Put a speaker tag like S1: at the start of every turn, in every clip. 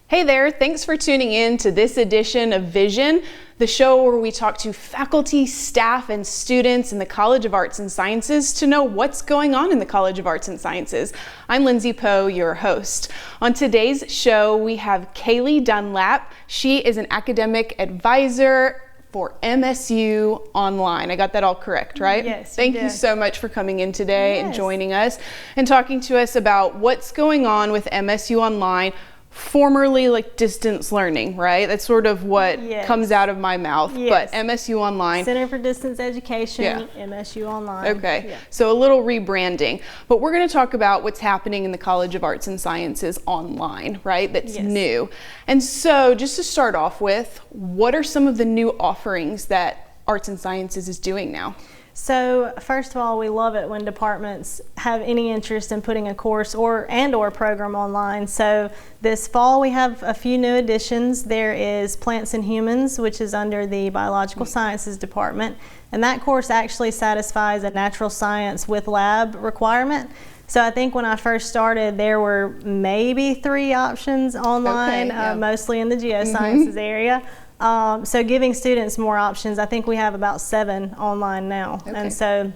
S1: Hey there, thanks for tuning in to this edition of Vision, the show where we talk to faculty, staff, and students in the College of Arts and Sciences to know what's going on in the College of Arts and Sciences. I'm Lindsay Poe, your host. On today's show, we have Kaylee Dunlap. She is an academic advisor for MSU Online. I got that all correct, right?
S2: Yes.
S1: Thank you so much for coming in today and joining us and talking to us about what's going on with MSU Online, formerly like distance learning, right? That's sort of what comes out of my mouth, but MSU Online.
S2: Center for Distance Education, MSU Online.
S1: Okay, so a little rebranding, but we're going to talk about what's happening in the College of Arts and Sciences online, right? That's new. And so just to start off with, what are some of the new offerings that Arts and Sciences is doing now?
S2: So first of all, we love it when departments have any interest in putting a course or program online. So this fall we have a few new additions. There is Plants and Humans, which is under the Biological Sciences Department, and that course actually satisfies a natural science with lab requirement. So I think when I first started, there were maybe 3 options online, mostly in the geosciences area. So giving students more options, I think we have about 7 online now. And so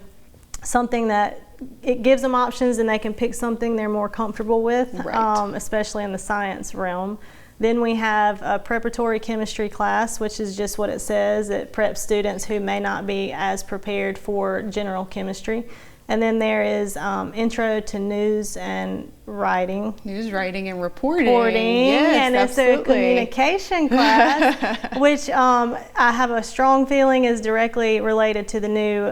S2: something that it gives them options and they can pick something they're more comfortable with, especially in the science realm. Then we have a preparatory chemistry class, which is just what it says. It preps students who may not be as prepared for general chemistry. And then there is Intro to News and Writing.
S1: News writing and reporting.
S2: Yes, and absolutely. It's a communication class, which I have a strong feeling is directly related to the new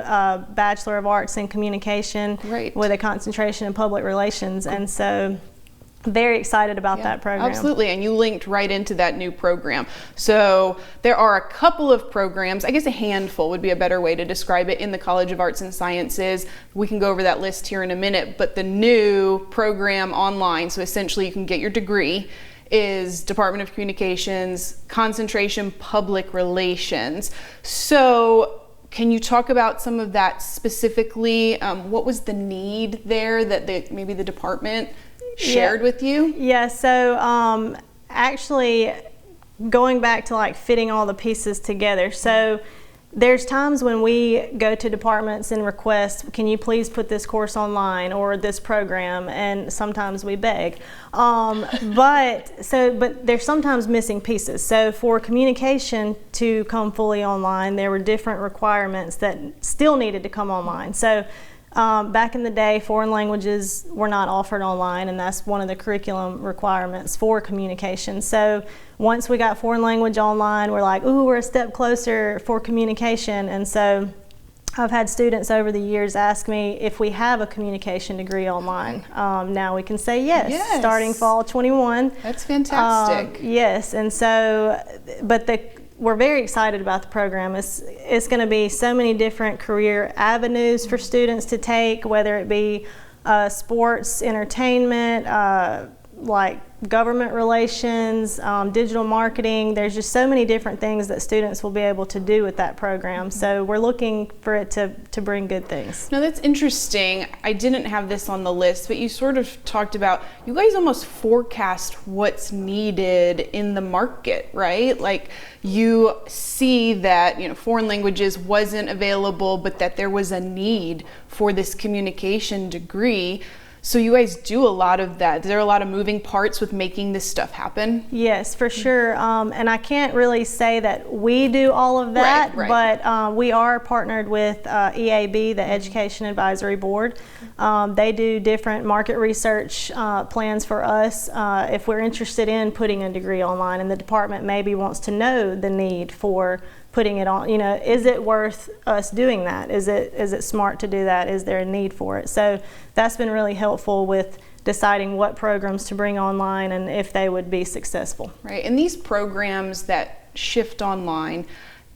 S2: Bachelor of Arts in Communication with a concentration in public relations. And so very excited about that program.
S1: Absolutely, and you linked right into that new program. So there are a couple of programs, I guess a handful would be a better way to describe it, in the College of Arts and Sciences. We can go over that list here in a minute, but the new program online, so essentially you can get your degree, is Department of Communications, concentration public relations. So can you talk about some of that specifically? What was the need there that maybe the department shared with you?
S2: So actually going back to like fitting all the pieces together. So there's times when we go to departments and request, can you please put this course online or this program, and sometimes we beg. But there's sometimes missing pieces. So for communication to come fully online, there were different requirements that still needed to come online. So back in the day, foreign languages were not offered online, and that's one of the curriculum requirements for communication. So once we got foreign language online, we're like, ooh, we're a step closer for communication. And so I've had students over the years ask me if we have a communication degree online. Now we can say yes, starting fall 21.
S1: That's fantastic.
S2: Yes, and so, we're very excited about the program. It's going to be so many different career avenues for students to take, whether it be sports, entertainment, like government relations, digital marketing. There's just so many different things that students will be able to do with that program. So we're looking for it to bring good things.
S1: No, that's interesting. I didn't have this on the list, but you sort of talked about, you guys almost forecast what's needed in the market, right? Like you see that, foreign languages wasn't available, but that there was a need for this communication degree. So you guys do a lot of that. There are a lot of moving parts with making this stuff happen?
S2: Yes, for sure. And I can't really say that we do all of that, but we are partnered with EAB, the Education Advisory Board. They do different market research plans for us if we're interested in putting a degree online, and the department maybe wants to know the need for putting it on. Is it worth us doing that? Is it smart to do that? Is there a need for it? So that's been really helpful with deciding what programs to bring online and if they would be successful.
S1: Right, and these programs that shift online,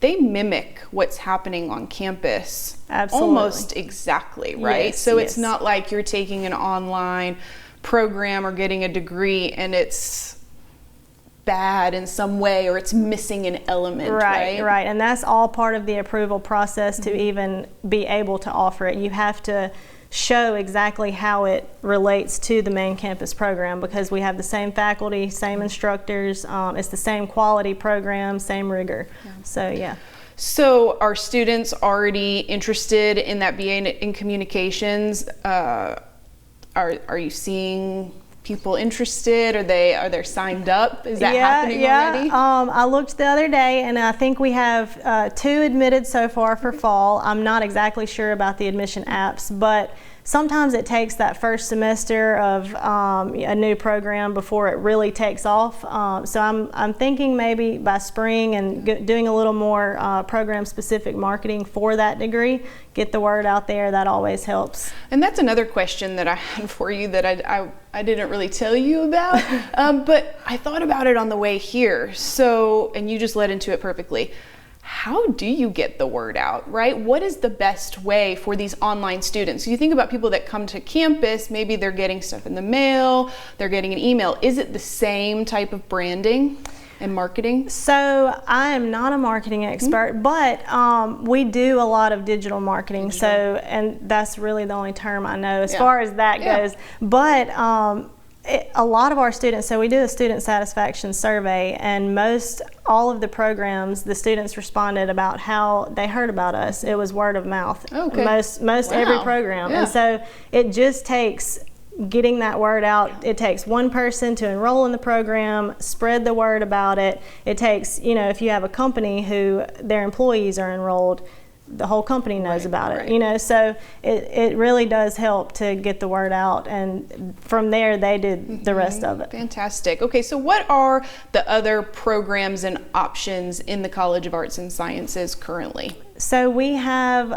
S1: they mimic what's happening on campus almost exactly, right? So it's not like you're taking an online program or getting a degree and it's bad in some way or it's missing an element, right?
S2: Right, and that's all part of the approval process to even be able to offer it. You have to show exactly how it relates to the main campus program, because we have the same faculty, same instructors, it's the same quality program, same rigor. So yeah.
S1: So are students already interested in that BA in communications? Are you seeing people interested? Are they signed up? Is that happening already?
S2: I looked the other day, and I think we have 2 admitted so far for fall. I'm not exactly sure about the admission apps, but sometimes it takes that first semester of a new program before it really takes off. So I'm thinking maybe by spring and doing a little more program-specific marketing for that degree, get the word out there. That always helps.
S1: And that's another question that I had for you that I didn't really tell you about, but I thought about it on the way here. So, and you just led into it perfectly. How do you get the word out, right? What is the best way for these online students? So you think about people that come to campus, maybe they're getting stuff in the mail, they're getting an email. Is it the same type of branding and marketing?
S2: So I am not a marketing expert, but we do a lot of digital marketing. So, and that's really the only term I know as far as that goes. But a lot of our students, so we do a student satisfaction survey, and all of the programs, the students responded about how they heard about us. It was word of mouth.
S1: Okay.
S2: Most every program. And so it just takes getting that word out. It takes one person to enroll in the program, spread the word about it. It takes, if you have a company who their employees are enrolled, the whole company knows about it, so it really does help to get the word out, and from there they did the rest of it.
S1: Fantastic. Okay, so what are the other programs and options in the College of Arts and Sciences currently?
S2: So we have,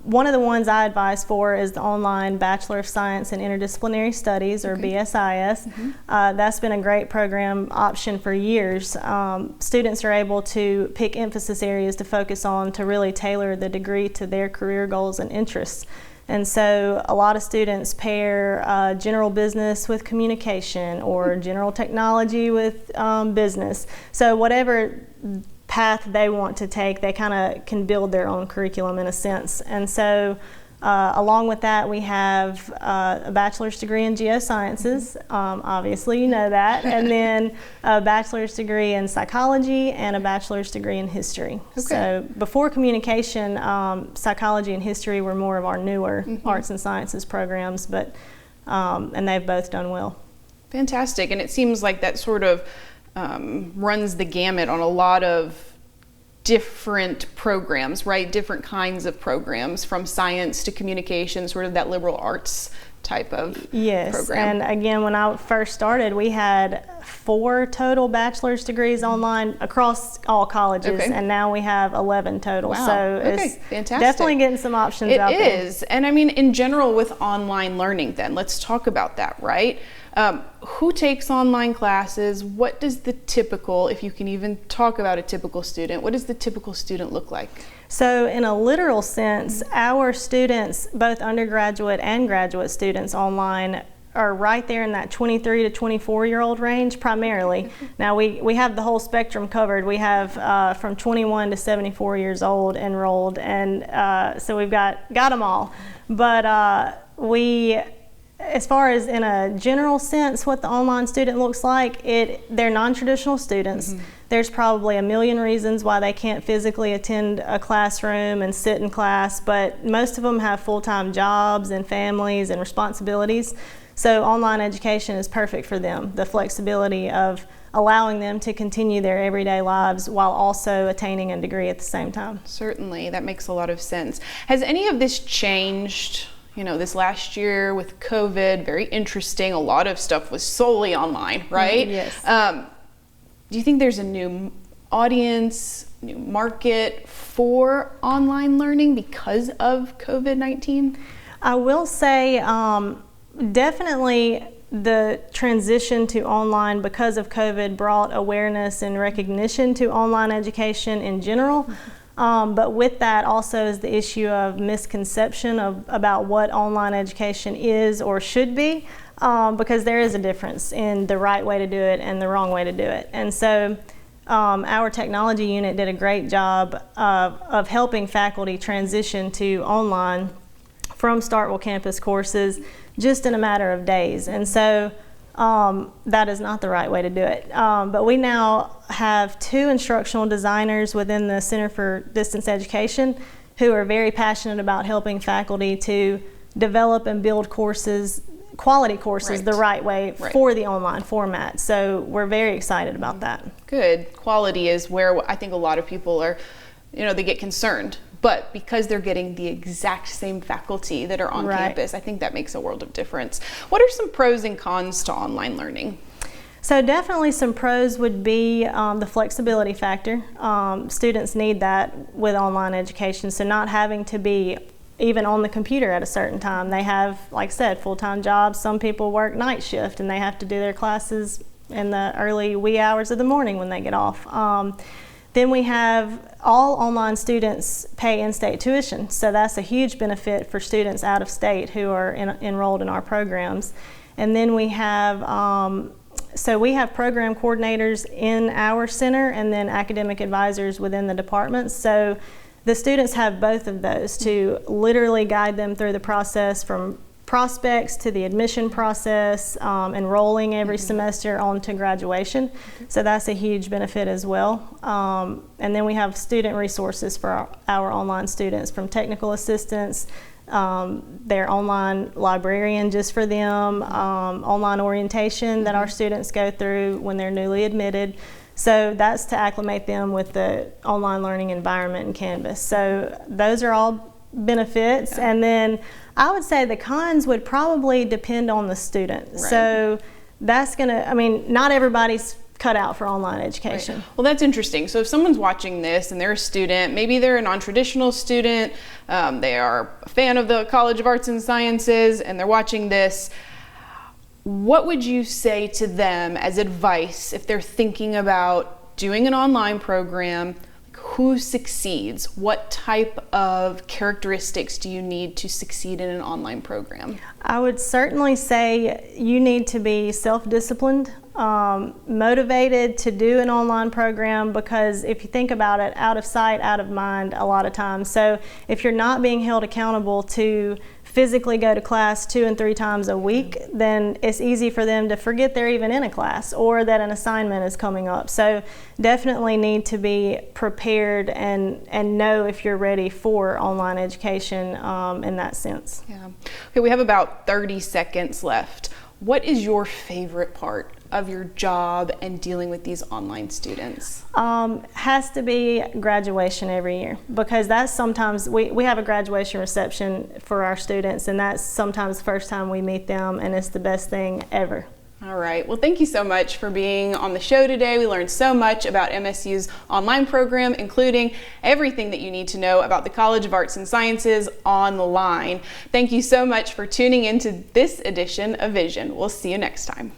S2: one of the ones I advise for is the online Bachelor of Science in Interdisciplinary Studies, or BSIS. That's been a great program option for years. Students are able to pick emphasis areas to focus on to really tailor the degree to their career goals and interests. And so a lot of students pair general business with communication, or general technology with business. So whatever path they want to take, they kind of can build their own curriculum in a sense. And so along with that, we have a bachelor's degree in geosciences, obviously you know that, and then a bachelor's degree in psychology and a bachelor's degree in history. So before communication, psychology and history were more of our newer arts and sciences programs, but and they've both done well.
S1: Fantastic. And it seems like that sort of runs the gamut on a lot of different programs, right? Different kinds of programs, from science to communication, sort of that liberal arts type of program.
S2: And again, when I first started, we had 4 total bachelor's degrees online across all colleges, and now we have 11 total.
S1: Wow.
S2: So it's
S1: fantastic.
S2: Definitely getting some options out there.
S1: It is. And I mean, in general with online learning then, let's talk about that, right? Who takes online classes? What does the typical, if you can even talk about a typical student, what does the typical student look like?
S2: So in a literal sense, our students, both undergraduate and graduate students online, are right there in that 23 to 24-year-old range primarily. Now we have the whole spectrum covered. We have from 21 to 74 years old enrolled, and so we've got them all. But as far as in a general sense, what the online student looks like, they're non-traditional students. There's probably a million reasons why they can't physically attend a classroom and sit in class, but most of them have full-time jobs and families and responsibilities. So online education is perfect for them. The flexibility of allowing them to continue their everyday lives while also attaining a degree at the same time.
S1: Certainly, that makes a lot of sense. Has any of this changed? This last year with COVID, very interesting. A lot of stuff was solely online, right?
S2: Yes.
S1: Do you think there's a new audience, new market for online learning because of COVID-19?
S2: I will say definitely the transition to online because of COVID brought awareness and recognition to online education in general. But with that also is the issue of misconception about what online education is or should be, because there is a difference in the right way to do it and the wrong way to do it. And so our technology unit did a great job of helping faculty transition to online from Starkville campus courses just in a matter of days. And so that is not the right way to do it. But we now have 2 instructional designers within the Center for Distance Education who are very passionate about helping faculty to develop and build courses, quality courses, the right way for the online format. So we're very excited about that.
S1: Good. Quality is where I think a lot of people are, they get concerned. But because they're getting the exact same faculty that are on campus, I think that makes a world of difference. What are some pros and cons to online learning?
S2: So definitely some pros would be the flexibility factor. Students need that with online education, so not having to be even on the computer at a certain time. They have, like I said, full-time jobs. Some people work night shift and they have to do their classes in the early wee hours of the morning when they get off. Then we have all online students pay in-state tuition, so that's a huge benefit for students out of state who are enrolled in our programs. And then we have we have program coordinators in our center and then academic advisors within the departments. So the students have both of those to literally guide them through the process from prospects to the admission process, enrolling every semester on to graduation. So that's a huge benefit as well. And then we have student resources for our online students, from technical assistance, their online librarian just for them, online orientation that our students go through when they're newly admitted. So that's to acclimate them with the online learning environment in Canvas. So those are all benefits. And then I would say the cons would probably depend on the student. So that's not everybody's cut out for online education.
S1: Well, that's interesting. So if someone's watching this and they're a student, maybe they're a non-traditional student, they are a fan of the College of Arts and Sciences, and they're watching this, what would you say to them as advice if they're thinking about doing an online program? Who succeeds? What type of characteristics do you need to succeed in an online program?
S2: I would certainly say you need to be self-disciplined, motivated to do an online program, because if you think about it, out of sight, out of mind a lot of times. So if you're not being held accountable to physically go to class 2 and 3 times a week, then it's easy for them to forget they're even in a class or that an assignment is coming up. So definitely need to be prepared and know if you're ready for online education in that sense.
S1: Yeah. Okay, we have about 30 seconds left. What is your favorite part of your job and dealing with these online students?
S2: Has to be graduation every year, because that's sometimes we have a graduation reception for our students, and that's sometimes the first time we meet them, and it's the best thing ever.
S1: All right. Well, thank you so much for being on the show today. We learned so much about MSU's online program, including everything that you need to know about the College of Arts and Sciences online. Thank you so much for tuning into this edition of Vision. We'll see you next time.